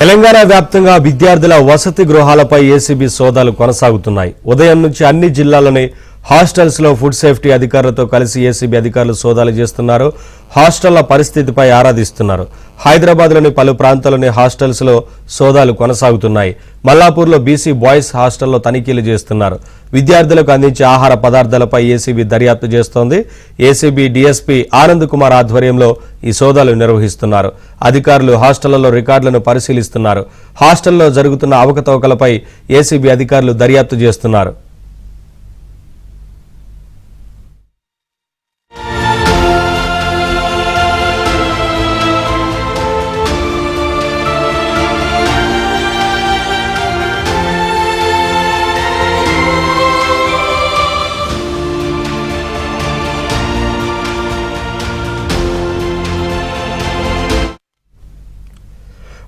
తెలంగాణ వ్యాప్తంగా విద్యార్థుల వసతి గృహాలపై ఏసీబీ సోదాలు కొనసాగుతున్నాయి. ఉదయం నుంచి అన్ని జిల్లాల్లోని హాస్టల్స్ లో ఫుడ్ సేఫ్టీ అధికారులతో కలిసి ఏసీబీ అధికారులు సోదాలు చేస్తున్నారు. హాస్టళ్ల పరిస్థితిపై ఆరాధిస్తున్నారు. హైదరాబాద్లోని పలు ప్రాంతాల్లోని హాస్టల్స్ లో సోదాలు కొనసాగుతున్నాయి. మల్లాపూర్లో బీసీ బాయ్స్ హాస్టల్లో తనిఖీలు చేస్తున్నారు. విద్యార్థులకు అందించే ఆహార పదార్థాలపై ఏసీబీ దర్యాప్తు చేస్తోంది. ఏసీబీ డీఎస్పీ ఆనంద్ కుమార్ ఆధ్వర్యంలో ఈ సోదాలు నిర్వహిస్తున్నారు. అధికారులు హాస్టళ్లలో రికార్డులను పరిశీలిస్తున్నారు. హాస్టల్లో జరుగుతున్న అవకతవకలపై ఏసీబీ అధికారులు దర్యాప్తు చేస్తున్నారు.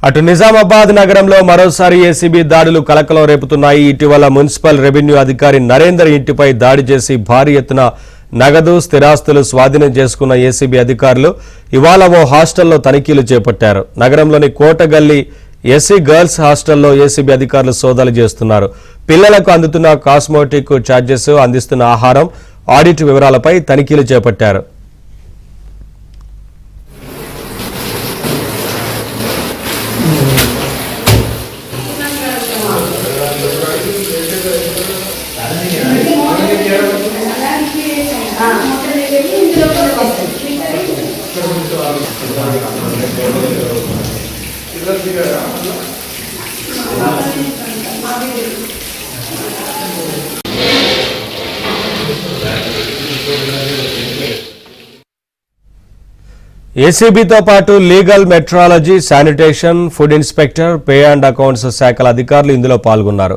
అటు నిజామాబాద్ నగరంలో మరోసారి ఏసీబీ దాడులు కలకలం రేపుతున్నాయి. ఇటీవల మున్సిపల్ రెవెన్యూ అధికారి నరేందర్ ఇంటిపై దాడి చేసి భారీ ఎత్తున నగదు స్థిరాస్తులు స్వాధీనం చేసుకున్న ఏసీబీ అధికారులు ఇవాళ ఓ హాస్టల్లో తనిఖీలు చేపట్టారు. నగరంలోని కోటగల్లి ఎస్సీ గర్ల్స్ హాస్టల్లో ఏసీబీ అధికారులు సోదాలు చేస్తున్నారు. పిల్లలకు అందుతున్న కాస్మోటిక్ ఛార్జెస్, అందిస్తున్న ఆహారం, ఆడిట్ వివరాలపై తనిఖీలు చేపట్టారు. ఏసీబీతో పాటు legal, metrology, sanitation, food inspector, pay and accounts శాఖల అధికారులు ఇందులో పాల్గొన్నారు.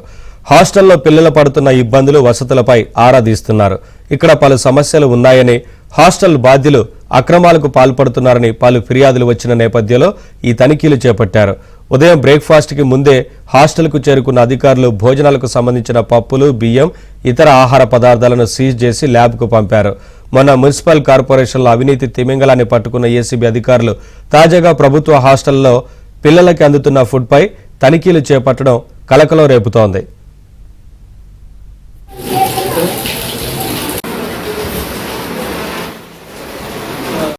హాస్టల్లో పిల్లలు పడుతున్న ఇబ్బందులు, వసతులపై ఆరా తీస్తున్నారు. ఇక్కడ పలు సమస్యలు ఉన్నాయని, హాస్టల్ బాధ్యులు అక్రమాలకు పాల్పడుతున్నారని పలు ఫిర్యాదులు వచ్చిన నేపథ్యంలో ఈ తనిఖీలు చేపట్టారు. ఉదయం బ్రేక్ఫాస్ట్కి ముందే హాస్టల్కు చేరుకున్న అధికారులు భోజనాలకు సంబంధించిన పప్పులు, బియ్యం, ఇతర ఆహార పదార్థాలను సీజ్ చేసి ల్యాబ్కు పంపారు. మొన్న మున్సిపల్ కార్పొరేషన్లో అవినీతి తిమింగలాన్ని పట్టుకున్న ఏసీబీ అధికారులు తాజాగా ప్రభుత్వ హాస్టల్లో పిల్లలకి అందుతున్న ఫుడ్పై తనిఖీలు చేపట్టడం కలకలం రేపుతోంది.